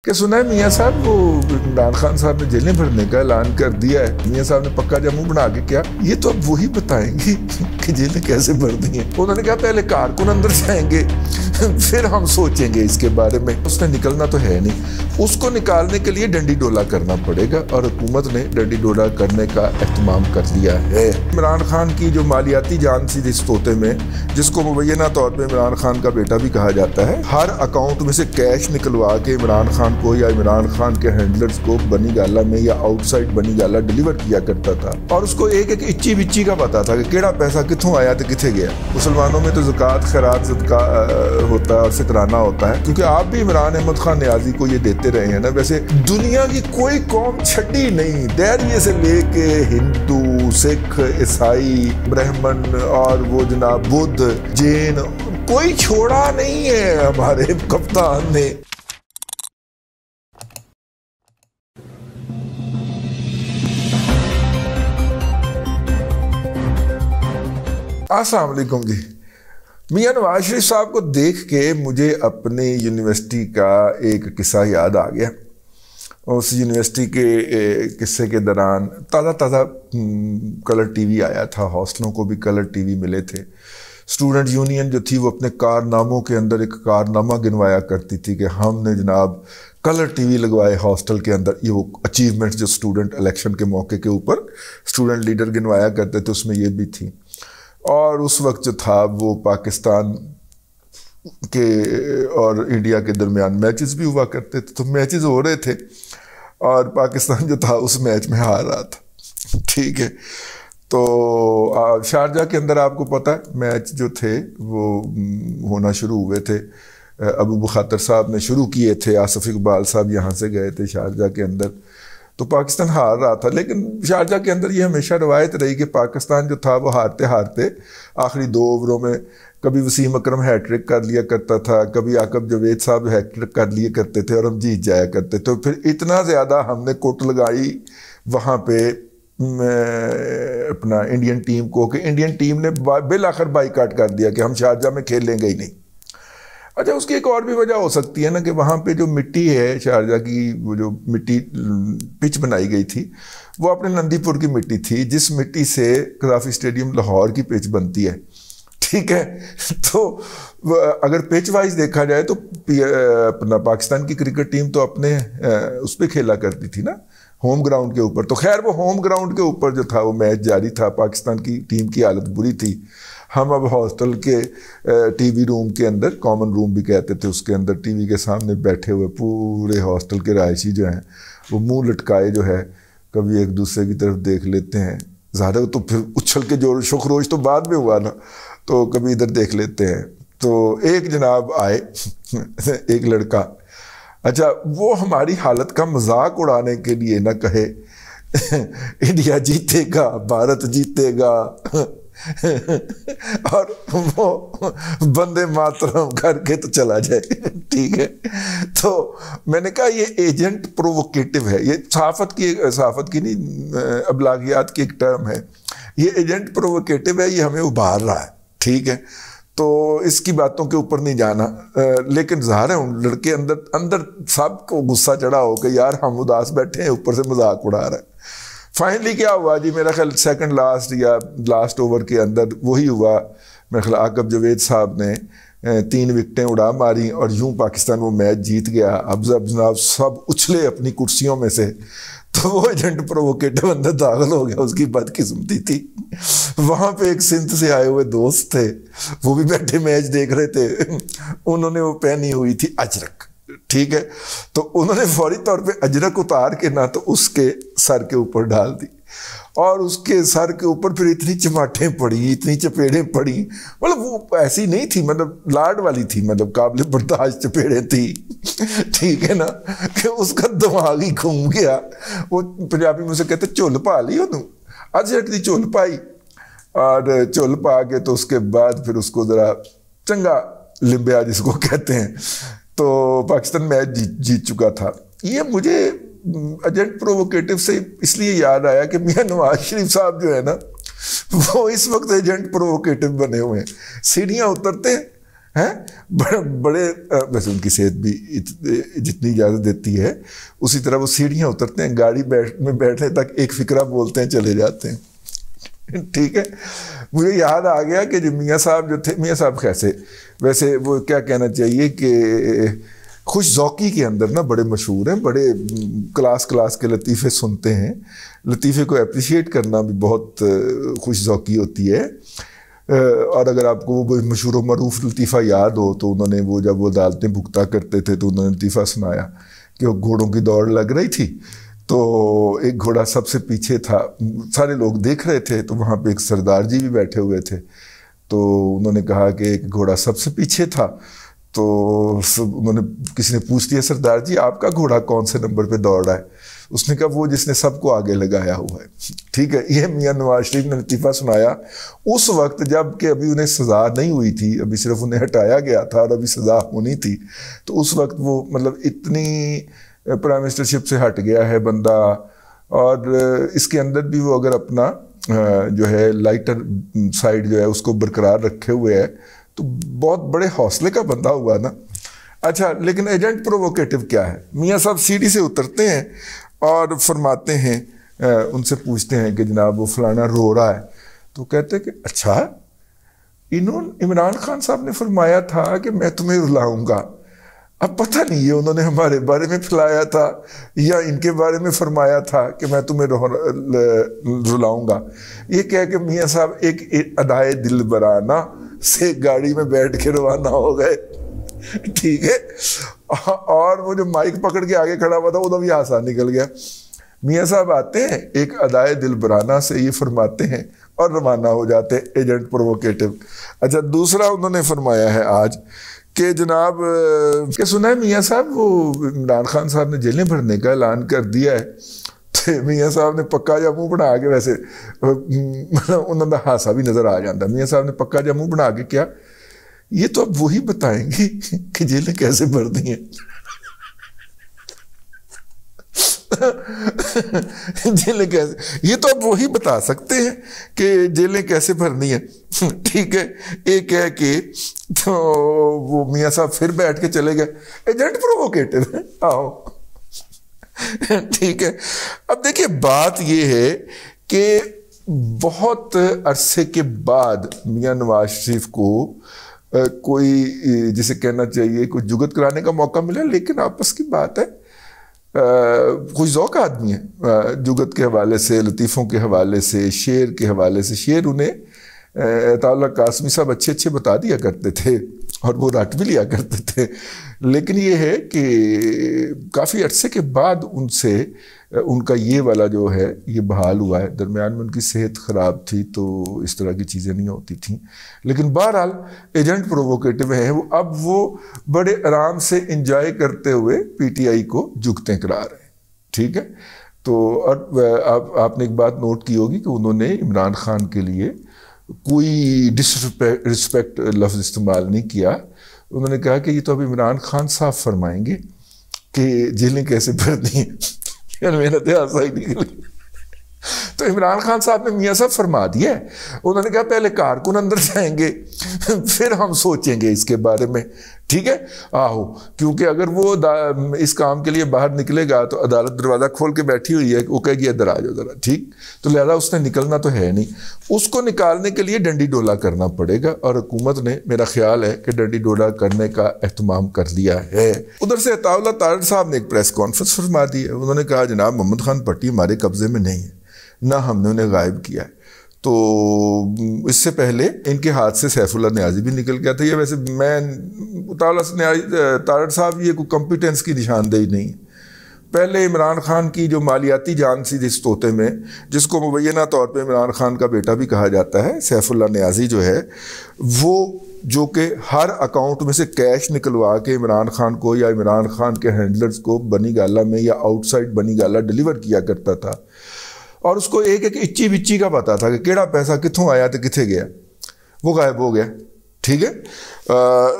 کہ سنا ہے میاں صاحب وہ عمران خان صاحب نے جیلیں بھرنے کا اعلان کر دیا ہے. میاں صاحب نے پکا جا منہ بنا کے کیا یہ تو اب وہی بتائیں گے کہ جیلیں کیسے بھر دی ہیں. انہوں نے کہا پہلے کارکن اندر جائیں گے پھر ہم سوچیں گے اس کے بارے میں. اس نے نکلنا تو ہے نہیں, اس کو نکالنے کے لیے ڈنڈی ڈولا کرنا پڑے گا اور حکومت نے ڈنڈی ڈولا کرنے کا اہتمام کر لیا ہے. عمران خان کی جو مالیاتی جان سی جس طوطے میں, جس کو مبینہ طور پہ عمران خان کا بیٹا بھی کہا جاتا ہے, ہر اکاؤنٹ میں سے کیش نکلوا کے عمران خان کو یا عمران خان کے ہینڈلرز کو بنی گالا میں یا آؤٹ سائڈ بنی گالا ڈیلیور کیا کرتا تھا. اور اس کو ایک ایک اچی بچی کا پتا تھا کہ کیڑا پیسہ کتوں آیا تو کتنے گیا. مسلمانوں میں تو زکوٰۃ خیرات صدقہ ہوتا ہے اور فطرانہ ہوتا ہے, کیونکہ آپ بھی عمران احمد خان نیازی کو یہ دیتے رہے ہیں نا. ویسے دنیا کی کوئی قوم چھٹی نہیں, دہریے سے لے کے ہندو, سکھ, عیسائی, برہمن اور وہ جناب بدھ, جین, کوئی چھوڑا نہیں ہے ہمارے کپتان نے. السلام علیکم جی. میاں نواز شریف صاحب کو دیکھ کے مجھے اپنی یونیورسٹی کا ایک قصہ یاد آ گیا. اس یونیورسٹی کے قصے کے دوران تازہ کلر ٹی وی آیا تھا, ہاسٹلوں کو بھی کلر ٹی وی ملے تھے. اسٹوڈنٹ یونین جو تھی وہ اپنے کارناموں کے اندر ایک کارنامہ گنوایا کرتی تھی کہ ہم نے جناب کلر ٹی وی لگوائے ہاسٹل کے اندر. یہ وہ اچیومنٹس جو اسٹوڈنٹ الیکشن کے موقع کے اوپر اسٹوڈنٹ لیڈر گنوایا کرتے تھے, اس میں یہ بھی تھی. اور اس وقت جو تھا وہ پاکستان کے اور انڈیا کے درمیان میچز بھی ہوا کرتے تھے, تو میچز ہو رہے تھے اور پاکستان جو تھا اس میچ میں ہار رہا تھا. ٹھیک ہے, تو شارجہ کے اندر آپ کو پتہ ہے میچ جو تھے وہ ہونا شروع ہوئے تھے. ابو بخاطر صاحب نے شروع کیے تھے, آصف اقبال صاحب یہاں سے گئے تھے شارجہ کے اندر, تو پاکستان ہار رہا تھا. لیکن شارجہ کے اندر یہ ہمیشہ روایت رہی کہ پاکستان جو تھا وہ ہارتے آخری 2 اووروں میں کبھی وسیم اکرم ہیٹ ٹرک کر لیا کرتا تھا, کبھی عاقب جاوید صاحب ہیٹ ٹرک کر لیا کرتے تھے اور ہم جیت جایا کرتے. تو پھر اتنا زیادہ ہم نے کوٹ لگائی وہاں پہ اپنا انڈین ٹیم کو کہ انڈین ٹیم نے بالآخر بائیکاٹ کر دیا کہ ہم شارجہ میں کھیل لیں گے ہی نہیں. اچھا, اس کی ایک اور بھی وجہ ہو سکتی ہے نا کہ وہاں پہ جو مٹی ہے شارجہ کی, وہ جو مٹی پچ بنائی گئی تھی وہ اپنے نندی پور کی مٹی تھی, جس مٹی سے قذافی اسٹیڈیم لاہور کی پچ بنتی ہے. ٹھیک ہے, تو اگر پچ وائز دیکھا جائے تو اپنا پاکستان کی کرکٹ ٹیم تو اپنے اس پہ کھیلا کرتی تھی نا, ہوم گراؤنڈ کے اوپر. تو خیر وہ ہوم گراؤنڈ کے اوپر جو تھا وہ میچ جاری تھا, پاکستان کی ٹیم کی حالت بری تھی. ہم اب ہاسٹل کے ٹی وی روم کے اندر, کامن روم بھی کہتے تھے, اس کے اندر ٹی وی کے سامنے بیٹھے ہوئے پورے ہاسٹل کے رہائشی جو ہیں وہ منہ لٹکائے جو ہے کبھی ایک دوسرے کی طرف دیکھ لیتے ہیں. زیادہ تو پھر اچھل کے جو شخروش تو بعد میں ہوا نا, تو کبھی ادھر دیکھ لیتے ہیں. تو ایک جناب آئے ایک لڑکا, اچھا وہ ہماری حالت کا مذاق اڑانے کے لیے نہ کہے انڈیا جیتے گا, بھارت جیتے گا اور وہ بندے ماترم کر کے تو چلا جائے. ٹھیک ہے, تو میں نے کہا یہ ایجنٹ پرووکیٹو ہے, یہ صحافت کی نہیں ابلاغیات کی ایک ٹرم ہے, یہ ایجنٹ پرووکیٹو ہے, یہ ہمیں ابھار رہا ہے. ٹھیک ہے, تو اس کی باتوں کے اوپر نہیں جانا. لیکن ظاہر ہے ان لڑکے اندر سب کو غصہ چڑھا ہو کہ یار ہم اداس بیٹھے ہیں, اوپر سے مذاق اڑا رہا ہے. فائنلی کیا ہوا جی, میرا خیال سیکنڈ لاسٹ یا لاسٹ اوور کے اندر وہی ہوا. میرا خیال عاقب جاوید صاحب نے 3 وکٹیں اڑا ماری اور یوں پاکستان وہ میچ جیت گیا. اب جناب سب اچھلے اپنی کرسیوں میں سے, تو وہ ایجنٹ پرووکیٹو اندر داخل ہو گیا. اس کی بدقسمتی تھی وہاں پہ ایک سندھ سے آئے ہوئے دوست تھے, وہ بھی بیٹھے میچ دیکھ رہے تھے. انہوں نے وہ پہنی ہوئی تھی اجرک. ٹھیک ہے, تو انہوں نے فوری طور پہ اجرک اتار کے نہ تو اس کے سر کے اوپر ڈال دی, اور اس کے سر کے اوپر پھر اتنی چماٹیں پڑی, اتنی چپیڑیں پڑی. مطلب وہ ایسی نہیں تھی, مطلب لاڈ والی تھی, مطلب قابل برداشت چپیڑیں تھی. ٹھیک ہے نا, کہ اس کا دماغ ہی گھوم گیا. وہ پنجابی میں سے کہتے چول پا لی انہوں, اجرک دی چول پائی, اور چول پا کے تو اس کے بعد پھر اس کو ذرا چنگا لمبیا جس کو کہتے ہیں, تو پاکستان میچ جیت چکا تھا. یہ مجھے ایجنٹ پرووکیٹو سے اس لیے یاد آیا کہ میاں نواز شریف صاحب جو ہے نا وہ اس وقت ایجنٹ پرووکیٹو بنے ہوئے ہیں. سیڑھیاں اترتے ہیں ہیں بڑے ویسے ان کی صحت بھی جتنی اجازت دیتی ہے اسی طرح وہ سیڑھیاں اترتے ہیں، گاڑی میں بیٹھنے تک ایک فکرہ بولتے ہیں چلے جاتے ہیں، ٹھیک ہے. مجھے یاد آ گیا کہ جو میاں صاحب جو تھے، میاں صاحب کیسے ویسے وہ کیا کہنا چاہیے کہ خوش ذوقی کے اندر نا بڑے مشہور ہیں، بڑے کلاس کے لطیفے سنتے ہیں، لطیفے کو اپریشیٹ کرنا بھی بہت خوش ذوقی ہوتی ہے. اور اگر آپ کو وہ مشہور و معروف لطیفہ یاد ہو تو انہوں نے وہ جب وہ عدالتیں بھگتا کرتے تھے تو انہوں نے لطیفہ سنایا کہ وہ گھوڑوں کی دوڑ لگ رہی تھی تو ایک گھوڑا سب سے پیچھے تھا، سارے لوگ دیکھ رہے تھے، تو وہاں پہ ایک سردار جی بھی بیٹھے ہوئے تھے، تو انہوں نے کہا کہ ایک گھوڑا سب سے پیچھے تھا، تو انہوں نے کسی نے پوچھ لیا سردار جی آپ کا گھوڑا کون سے نمبر پہ دوڑ رہا ہے؟ اس نے کہا وہ جس نے سب کو آگے لگایا ہوا ہے. ٹھیک ہے، یہ میاں نواز شریف نے لطیفہ سنایا اس وقت جب کہ ابھی انہیں سزا نہیں ہوئی تھی، ابھی صرف انہیں ہٹایا گیا تھا اور ابھی سزا ہونی تھی. تو اس وقت وہ مطلب اتنی پرائم منسٹرشپ سے ہٹ گیا ہے بندہ، اور اس کے اندر بھی وہ اگر اپنا جو ہے لائٹر سائڈ جو ہے اس کو برقرار رکھے ہوئے ہے تو بہت بڑے حوصلے کا بندہ ہوا نا. اچھا، لیکن ایجنٹ پرووکیٹو کیا ہے؟ میاں صاحب سیڑھی سے اترتے ہیں اور فرماتے ہیں، ان سے پوچھتے ہیں کہ جناب وہ فلانا رو رہا ہے، تو کہتے ہیں کہ اچھا عمران خان صاحب نے فرمایا تھا کہ میں تمہیں رلاؤں گا. اب پتہ نہیں یہ انہوں نے ہمارے بارے میں پھیلایا تھا یا ان کے بارے میں فرمایا تھا کہ میں تمہیں رلاؤں گا. یہ کہہ کہ میاں صاحب ایک ادائے دل برانہ سے گاڑی میں بیٹھ کے روانہ ہو گئے. ٹھیک ہے، اور وہ جو مائک پکڑ کے آگے کھڑا ہوا تھا وہ بھی ہاتھ نکل گیا. میاں صاحب آتے ہیں ایک ادائے دل برانہ سے یہ فرماتے ہیں اور روانہ ہو جاتے ہیں، ایجنٹ پرووکیٹو. اچھا، دوسرا انہوں نے فرمایا ہے آج کہ جناب کہ سنا ہے میاں صاحب وہ عمران خان صاحب نے جیلیں بھرنے کا اعلان کر دیا ہے. تو میاں صاحب نے پکا جا منہ بنا کے، ویسے انہوں نے ہاسا بھی نظر آ جاتا، میاں صاحب نے پکا جا منہ بنا کے کیا، یہ تو اب وہی بتائیں گے کہ جیلیں کیسے بھرنی ہیں. جیلیں کیسے، یہ تو اب وہی بتا سکتے ہیں کہ جیلیں کیسے بھرنی ہیں. ٹھیک ہے، ایک ہے کہ تو وہ میاں صاحب پھر بیٹھ کے چلے گئے، ایجنٹ پرووکیٹو ہے. آؤ، ٹھیک ہے. اب دیکھیے بات یہ ہے کہ بہت عرصے کے بعد میاں نواز شریف کو کوئی جسے کہنا چاہیے کوئی جگت کرانے کا موقع ملا، لیکن آپس کی بات ہے خوش ذوق آدمی ہے، جگت کے حوالے سے، لطیفوں کے حوالے سے، شعر کے حوالے سے. شعر انہیں عطا اللہ قاسمی صاحب اچھے بتا دیا کرتے تھے اور وہ رٹ بھی لیا کرتے تھے. لیکن یہ ہے کہ کافی عرصے کے بعد ان سے ان کا یہ والا جو ہے یہ بحال ہوا ہے. درمیان میں ان کی صحت خراب تھی تو اس طرح کی چیزیں نہیں ہوتی تھیں. لیکن بہرحال ایجنٹ پرووکیٹو ہیں وہ، اب وہ بڑے آرام سے انجوائے کرتے ہوئے پی ٹی آئی کو جگتیں کرا رہے ہیں. ٹھیک ہے، تو آپ نے ایک بات نوٹ کی ہوگی کہ انہوں نے عمران خان کے لیے کوئی ڈسرسپیکٹ لفظ استعمال نہیں کیا. انہوں نے کہا کہ یہ تو اب عمران خان صاحب فرمائیں گے کہ جیلیں کیسے بھرنی ہیں. میرا تو ہاسا ہی نکل گیا. تو عمران خان صاحب نے میاں صاحب فرما دیا ہے. انہوں نے کہا پہلے کارکن اندر جائیں گے پھر ہم سوچیں گے اس کے بارے میں. ٹھیک ہے، آہو، کیونکہ اگر وہ اس کام کے لیے باہر نکلے گا تو عدالت دروازہ کھول کے بیٹھی ہوئی ہے، وہ کہے گی ادھر آ جاؤ ذرا. ٹھیک، تو لہذا اس نے نکلنا تو ہے نہیں، اس کو نکالنے کے لیے ڈنڈی ڈولا کرنا پڑے گا، اور حکومت نے میرا خیال ہے کہ ڈنڈی ڈولا کرنے کا اہتمام کر لیا ہے. ادھر سے عطا اللہ طارڑ صاحب نے ایک پریس کانفرنس فرما دی ہے. انہوں نے کہا جناب محمد خان پٹی ہمارے قبضے میں نہیں ہے، نہ ہم نے انہیں غائب کیا ہے. تو اس سے پہلے ان کے ہاتھ سے سیف اللہ نیازی بھی نکل گیا تھا. یہ ویسے میں طارڑ صاحب یہ کوئی کمپیٹنس کی نشاندہی نہیں. پہلے عمران خان کی جو مالیاتی جان سی جس طوطے میں، جس کو مبینہ طور پہ عمران خان کا بیٹا بھی کہا جاتا ہے، سیف اللہ نیازی جو ہے وہ، جو کہ ہر اکاؤنٹ میں سے کیش نکلوا کے عمران خان کو یا عمران خان کے ہینڈلرز کو بنی گالا میں یا آؤٹ سائڈ بنی گالا ڈیلیور کیا کرتا تھا، اور اس کو ایک اچی بچی کا پتا تھا کہ کیڑا پیسہ کتھوں آیا تو کتھے گیا. وہ غائب ہو گیا. ٹھیک ہے،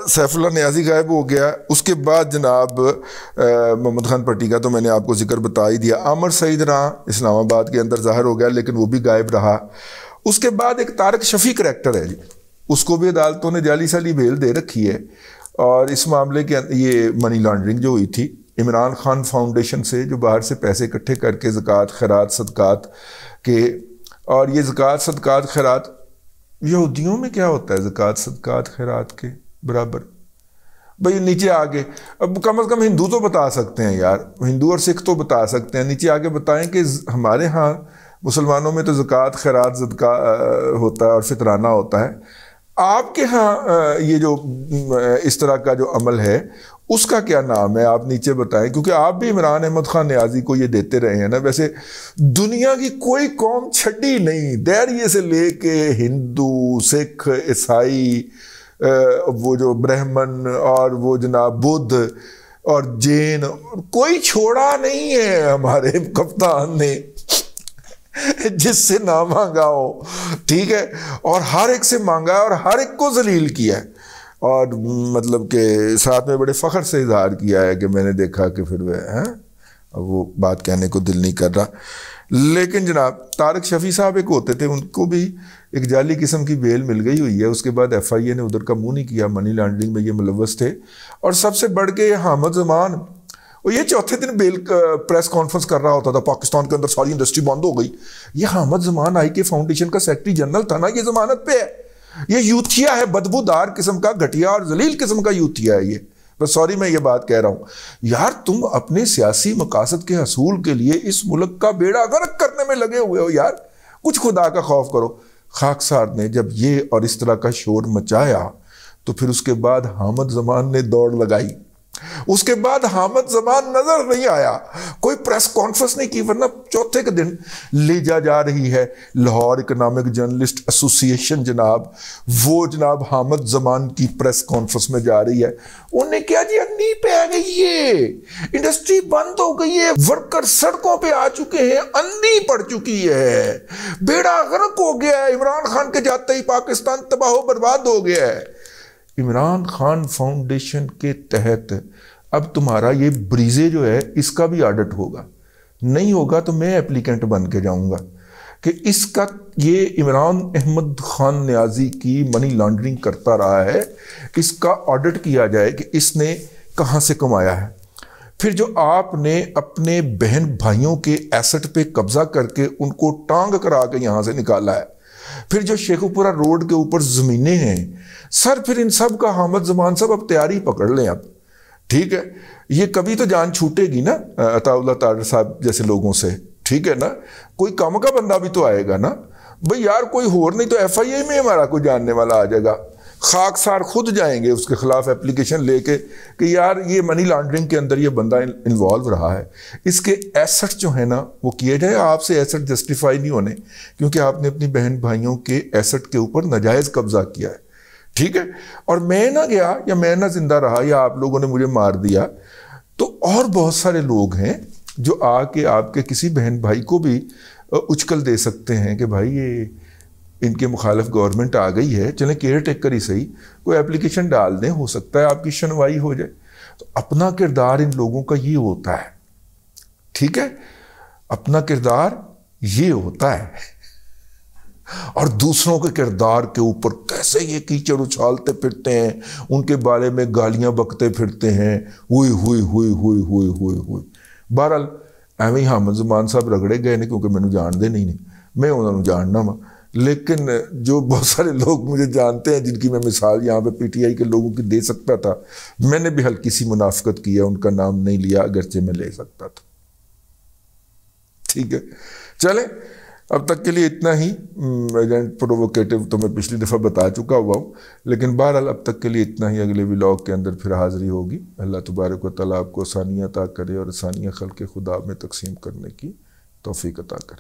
سیف اللہ نیازی غائب ہو گیا. اس کے بعد جناب محمد خان پٹی کا تو میں نے آپ کو ذکر بتا ہی دیا. عامر سعید راں اسلام آباد کے اندر ظاہر ہو گیا لیکن وہ بھی غائب رہا. اس کے بعد ایک طارق شفیع کریکٹر ہے جی، اس کو بھی عدالتوں نے جعلی سالی بیل دے رکھی ہے. اور اس معاملے کے یہ منی لانڈرنگ جو ہوئی تھی عمران خان فاؤنڈیشن سے، جو باہر سے پیسے اکٹھے کر کے زکوٰۃ خیرات صدقات کے، اور یہ زکوٰۃ صدقات خیرات یہودیوں میں کیا ہوتا ہے زکوٰۃ صدقات خیرات کے برابر؟ بھئی نیچے آگے اب کم از کم ہندو تو بتا سکتے ہیں یار، ہندو اور سکھ تو بتا سکتے ہیں، نیچے آگے بتائیں کہ ہمارے ہاں مسلمانوں میں تو زکوٰۃ خیرات صدقہ ہوتا ہے اور فطرانہ ہوتا ہے، آپ کے ہاں یہ جو اس طرح کا جو عمل ہے اس کا کیا نام ہے؟ آپ نیچے بتائیں، کیونکہ آپ بھی عمران احمد خان نیازی کو یہ دیتے رہے ہیں نا. ویسے دنیا کی کوئی قوم چھٹی نہیں، دیریے سے لے کے ہندو، سکھ، عیسائی، وہ جو برہمن اور وہ جناب بدھ اور جین، کوئی چھوڑا نہیں ہے ہمارے کپتان نے جس سے نہ مانگا ہو، ٹھیک ہے، اور ہر ایک سے مانگا ہے اور ہر ایک کو ذلیل کیا ہے، اور مطلب کہ ساتھ میں بڑے فخر سے اظہار کیا ہے کہ میں نے دیکھا کہ پھر وہ بات کہنے کو دل نہیں کر رہا. لیکن جناب طارق شفیع صاحب ایک ہوتے تھے، ان کو بھی ایک جعلی قسم کی بیل مل گئی ہوئی ہے. اس کے بعد ایف آئی اے نے ادھر کا منہ نہیں کیا، منی لانڈرنگ میں یہ ملوث تھے. اور سب سے بڑھ کے یہ حامد زمان، وہ یہ چوتھے دن بیل پریس کانفرنس کر رہا ہوتا تھا، پاکستان کے اندر ساری انڈسٹری بند ہو گئی. یہ حامد زمان آئی کے فاؤنڈیشن کا سیکرٹری جنرل تھا نا، یہ ضمانت پہ ہے. یہ یوتھیا ہے، بدبودار قسم کا، گھٹیا اور ذلیل قسم کا یوتھیا ہے یہ. بس سوری میں یہ بات کہہ رہا ہوں یار، تم اپنے سیاسی مقاصد کے حصول کے لیے اس ملک کا بیڑا غرق کرنے میں لگے ہوئے ہو یار، کچھ خدا کا خوف کرو. خاکسار نے جب یہ اور اس طرح کا شور مچایا تو پھر اس کے بعد حامد زمان نے دوڑ لگائی. اس کے بعد حامد زمان نظر نہیں آیا، کوئی پریس کانفرنس نہیں کی، ورنہ چوتھے کے دن لے جا رہی ہے لاہور اکنامک جرنلسٹ ایسوسی ایشن جناب، وہ جناب حامد زمان کی پریس کانفرنس میں جا رہی ہے. انہیں کیا جی انی پہ آ گئی ہے، انڈسٹری بند ہو گئی ہے، ورکر سڑکوں پہ آ چکے ہیں، انی پڑ چکی ہے، بیڑا غرق ہو گیا ہے، عمران خان کے جاتے ہی پاکستان تباہ و برباد ہو گیا ہے. عمران خان فاؤنڈیشن کے تحت اب تمہارا یہ بریزے جو ہے اس کا بھی آڈٹ ہوگا، نہیں ہوگا تو میں اپلیکینٹ بن کے جاؤں گا کہ اس کا، یہ عمران احمد خان نیازی کی منی لانڈرنگ کرتا رہا ہے، اس کا آڈٹ کیا جائے کہ اس نے کہاں سے کمایا ہے. پھر جو آپ نے اپنے بہن بھائیوں کے ایسٹ پہ قبضہ کر کے ان کو ٹانگ کرا کے یہاں سے نکالا ہے، پھر جو شیخوپورہ روڈ کے اوپر زمینیں ہیں سر، پھر ان سب کا حامد زمان صاحب اب تیاری پکڑ لیں اب، ٹھیک ہے. یہ کبھی تو جان چھوٹے گی نا عطا اللہ طاہر صاحب جیسے لوگوں سے، ٹھیک ہے نا، کوئی کم کا بندہ بھی تو آئے گا نا بھئی یار، کوئی اور نہیں تو ایف آئی اے میں ہمارا کوئی جاننے والا آ جائے گا. خاکسار خود جائیں گے اس کے خلاف اپلیکیشن لے کے کہ یار یہ منی لانڈرنگ کے اندر یہ بندہ انوالو رہا ہے، اس کے ایسٹ جو ہے نا وہ کیے جائے. آپ سے ایسٹ جسٹیفائی نہیں ہونے کیونکہ آپ نے اپنی بہن بھائیوں کے ایسٹ کے اوپر ناجائز قبضہ کیا ہے، ٹھیک ہے. اور میں نہ گیا یا میں نہ زندہ رہا یا آپ لوگوں نے مجھے مار دیا تو اور بہت سارے لوگ ہیں جو آ کے آپ کے کسی بہن بھائی کو بھی اچکل دے سکتے ہیں کہ بھائی یہ ان کے مخالف گورنمنٹ آ گئی ہے، چلیں کیئر ٹیکر ہی صحیح کوئی اپلیکیشن ڈال دیں، ہو سکتا ہے آپ کی شنوائی ہو جائے. تو اپنا کردار ان لوگوں کا یہ ہوتا ہے، ٹھیک ہے، اپنا کردار یہ ہوتا ہے. اور دوسروں کے کردار کے اوپر کیسے یہ کیچڑ اچھالتے پھرتے ہیں، ان کے بارے میں گالیاں بکتے پھرتے ہیں، ہوئی ہوئی ہوئی ہوئی ہوئی ہوئی ہوئی. بہرحال ایویں حامد زمان صاحب رگڑے گئے نہیں کیونکہ میں جان دے نہیں، میں انہوں نے جاننا وا. لیکن جو بہت سارے لوگ مجھے جانتے ہیں جن کی میں مثال یہاں پہ پی ٹی آئی کے لوگوں کی دے سکتا تھا، میں نے بھی ہلکی سی منافقت کی ہے، ان کا نام نہیں لیا اگرچہ میں لے سکتا تھا. ٹھیک ہے، چلیں اب تک کے لیے اتنا ہی. ایجنٹ پرووکیٹو تو میں پچھلی دفعہ بتا چکا ہوا ہوں، لیکن بہرحال اب تک کے لیے اتنا ہی. اگلے ولاگ کے اندر پھر حاضری ہوگی. اللہ تبارک و تعالیٰ آپ کو آسانیاں عطا کرے اور آسانیاں خلق خدا میں تقسیم کرنے کی توفیق عطا کرے.